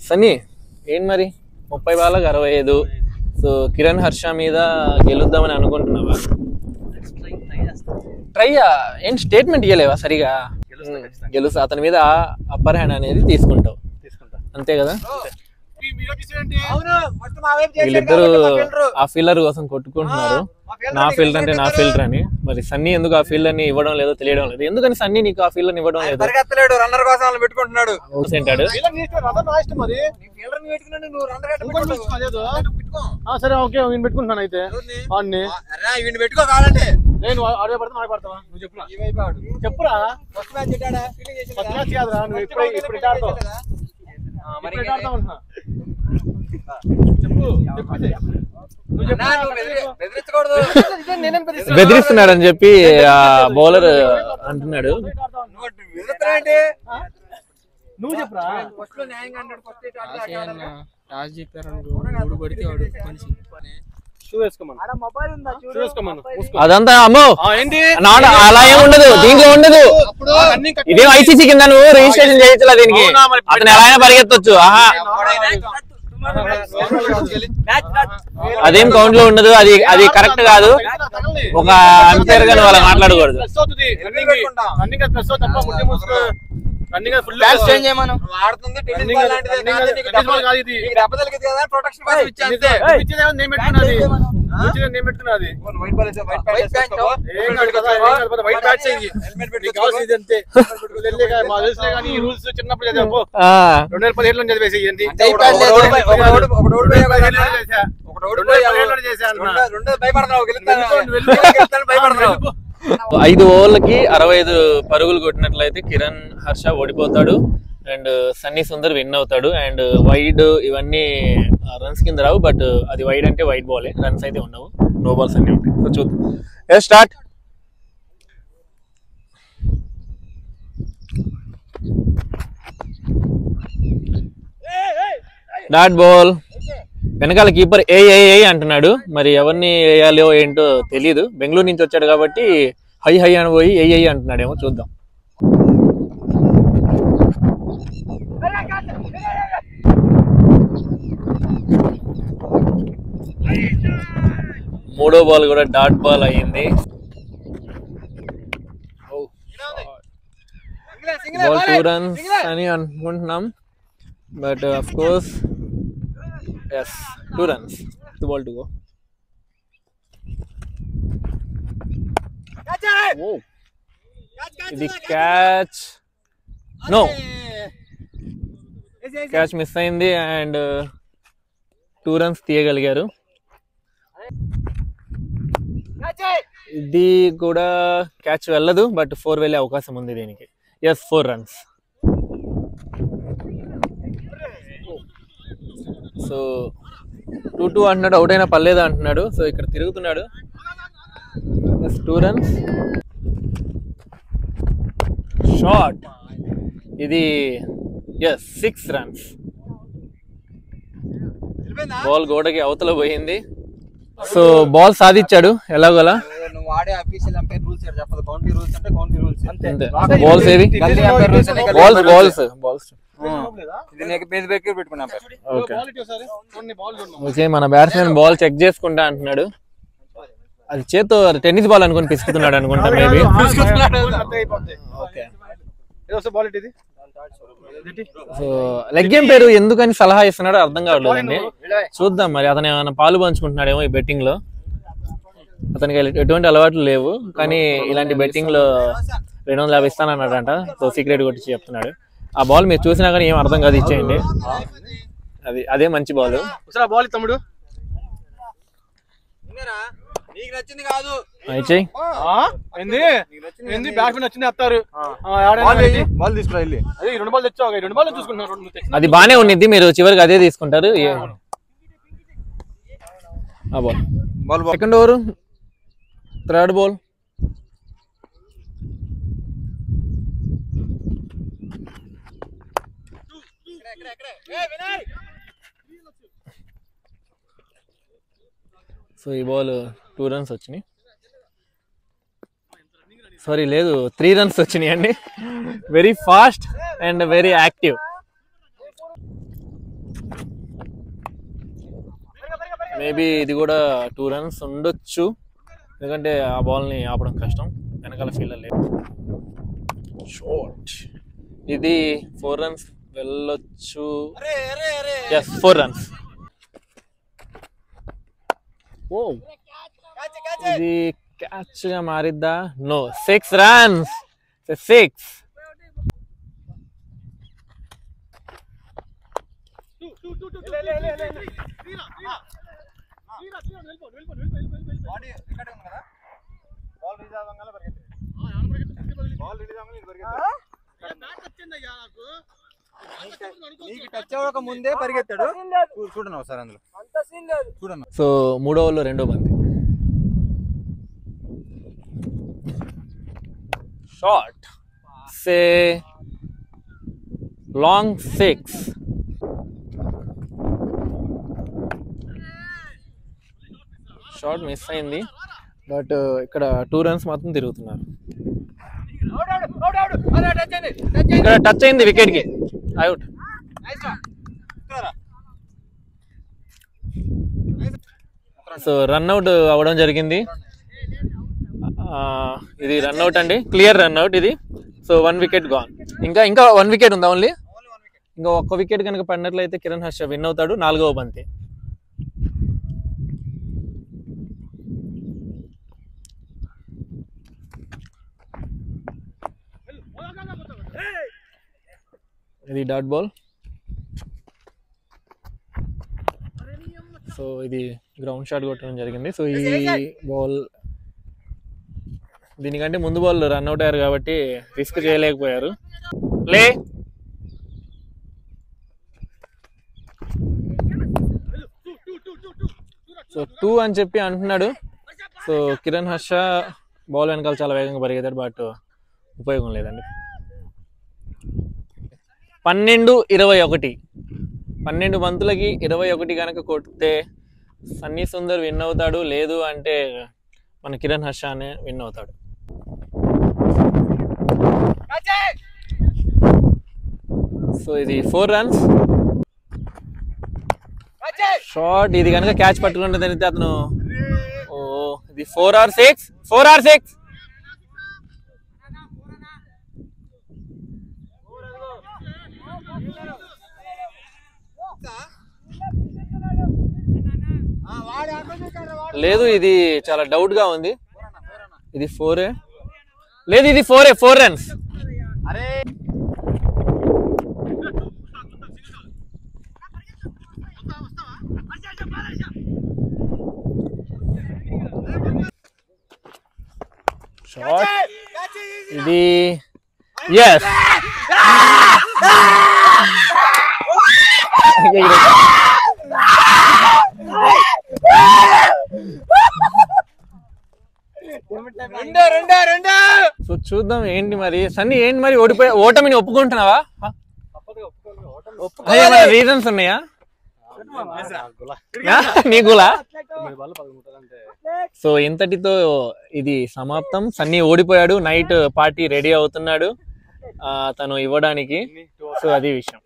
సన్నీ ఏంటి మరి 30 బాలకు 65. సో కిరణ్ హర్ష మీద గెలుద్దామని అనుకుంటున్నావా? ట్రైయా ఏం స్టేట్మెంట్ ఇవ్వలేవా సరిగా? గెలుస్తా, అతని మీద అప్పర్ హ్యాండ్ అనేది తీసుకుంటావు అంతే కదా? వీళ్ళిద్దరు ఆ ఫీల్డర్ కోసం కొట్టుకుంటున్నారు. నా ఫీల్డర్ అంటే నా ఫీల్డర్ అని. మరి సన్నీ ఎందుకు ఆ ఫీల్డర్ ని ఇవ్వడం లేదో తెలియడం లేదు. ఎందుకని సన్నీ నీకు ఆ ఫీల్డర్ ఇవ్వడం లేదు? సరే ఓకే పెట్టుకుంటున్నాను అయితే చెప్పురా బెదిరిస్తున్నాడని చెప్పి ఆ బౌలర్ అంటున్నాడు. నువ్వు చెప్పరా అదంతా అమ్మో అలా ఏం ఉండదు, దీంట్లో ఉండదు. ఇదేం ఐసీసీ కింద నువ్వు రిజిస్ట్రేషన్ చేయొచ్చు దీనికి. అతను ఎలా అయినా పరిగెత్తొచ్చు. అదేం కౌంట్ లో ఉండదు. అది కరెక్ట్ కాదు. ఒక అంపైర్ గా వాళ్ళ మాట్లాడకూడదు. ఐదు ఓవర్లకి 65 పరుగులు కొట్టినట్లయితే కిరణ్ హర్ష ఓడిపోతాడు అండ్ సన్నీ సుందర్ విన్ అవుతాడు. అండ్ వైడ్ ఇవన్నీ రన్స్ కింద రావు, బట్ అది వైడ్ అంటే వైడ్ బాలే, రన్స్ అయితే ఉండవు, నో బాల్స్ అన్ని ఉంటాయి. సో చూద్దాం. స్టార్ట్. Dot ball. వెనకాల కీపర్ ఏ అంటున్నాడు. మరి ఎవరిని వేయాలో ఏంటో తెలియదు. బెంగళూరు నుంచి వచ్చాడు కాబట్టి హై అని పోయి ఏ అంటున్నాడేమో చూద్దాం. మూడో బాల్ కూడా డాట్ బాల్ అయ్యింది. బాల్ 2 runs అని అనుకుంటున్నాం, but of course yes 2 runs, 2 ball to go. ఇది క్యాచ్, నో క్యాచ్ మిస్ అయింది అండ్ 2 runs తీయగలిగారు. ఇది కూడా క్యాచ్ వెళ్ళదు, బట్ 4 వెళ్ళే అవకాశం ఉంది దీనికి. Yes 4 runs. సో 2-2 అంటున్నాడు, అవుట్ అయినా పర్లేదు అంటున్నాడు. సో ఇక్కడ తిరుగుతున్నాడు. 2 runs. షాట్. ఇది ఎస్ 6 runs. బాల్ గోడకి అవతల పోయింది. సో బాల్ సాధించాడు ఎలాగోలా. బాల్స్ ఏవి? బాల్స్ ఓకే, మన బ్యాట్స్మెన్ బాల్ చెక్ చేసుకుంటా అంటున్నాడు. అది చేత్తో టెన్నిస్ బాల్ అనుకుని పిసుకుతున్నాడు అనుకుంటా మేబీ. సో లెగ్ గేమ్ పేరు ఎందుకని సలహా ఇస్తున్నాడో అర్థం కావట్లేదండి. చూద్దాం మరి అతను ఏమైనా పాలు పంచుకుంటున్నాడేమో ఈ బెట్టింగ్ లో. అతనికి ఎటువంటి అలవాట్లు లేవు, కానీ ఇలాంటి బెట్టింగ్ లో 250 ఇస్తానన్నాడంట. సో సీక్రెట్ కొట్టి చెప్తున్నాడు. ఆ బాల్ మీరు చూసినా కానీ ఏం అర్థం కాదు, ఇచ్చేయండి. అదే మంచి బాల్. బాల్ తమ్ముడు అది బానే ఉండిద్ది, మీరు చివరికి అదే తీసుకుంటారు. Second over, third ball. So ఈ బాల్ 2 runs వచ్చినాయి. సారీ లేదు, 3 runs వచ్చినాయి అండి. Very fast and very active. Maybe ఇది కూడా 2 runs ఉండొచ్చు, ఎందుకంటే ఆ బాల్ని ఆపడం కష్టం, వెనకాల ఫీల్డర్ లేదు. షార్ట్, ఇది 4 runs వెళ్ళొచ్చు. 4 runs. ఇది క్యాచ్ గా మారిద్దా? నో. 6 runs. 6. ముందే పరిగెత్తాడు చూడండి ఒకసారి అందులో చూడండి. సో 3వ ఓవర్లో 2వ బంతి. షార్ట్, సే లాంగ్ 6. షార్ట్ మిస్ అయింది, బట్ ఇక్కడ 2 runs మాత్రం తిరుగుతున్నారు. ఇక్కడ టచ్ అయింది వికెట్ కి, అవుట్. సో రన్అట్ అవ్వడం జరిగింది. ఇది రన్అట్ అండి, క్లియర్ రన్అట్ ఇది. So 1 wicket gone. ఇంకా 1 wicket ఉందా? ఓన్లీ ఇంకా 1 wicket కనుక పడినట్లయితే కిరణ్ హర్ష విన్ అవుతాడు. 4వ బంతి. ఇది డాట్ బాల్. సో ఇది గ్రౌండ్ షాట్ కొట్టడం జరిగింది. సో ఈ బాల్, దీనికంటే ముందు బాల్ రన్అట్ అయ్యారు కాబట్టి రిస్క్ చేయలేకపోయారు. ప్లే. సో 2 అని చెప్పి అంటున్నాడు. సో కిరణ్ హర్ష బాల్ వెనకాల చాలా వేగంగా పరిగెత్తాడు, బట్ ఉపయోగం లేదండి. 12-21. 12 బంతులకి 21 కనుక కొడితే సన్నీ సుందర్ విన్ అవుతాడు, లేదు అంటే మన కిరణ్ హర్ష అనే విన్ అవుతాడు. సో ఇది 4 runs. షార్ట్, ఇది కనుక క్యాచ్ పట్టుకుంటే అతను ఇది 4 or 6. 4 or 6. లేదు, ఇది చాలా డౌట్ గా ఉంది. ఇది 4. లేదు, ఇది 4. 4 runs. షార్ట్, ఇది yes. సో చూద్దాం ఏంటి మరి. సన్నీ ఏంటి మరి, ఓటమిని ఒప్పుకుంటున్నావా? రీజన్స్ ఉన్నాయా నీకులా? సో ఇంతటితో ఇది సమాప్తం. సన్నీ ఓడిపోయాడు, నైట్ పార్టీ రెడీ అవుతున్నాడు తను ఇవ్వడానికి. సో అది విషయం.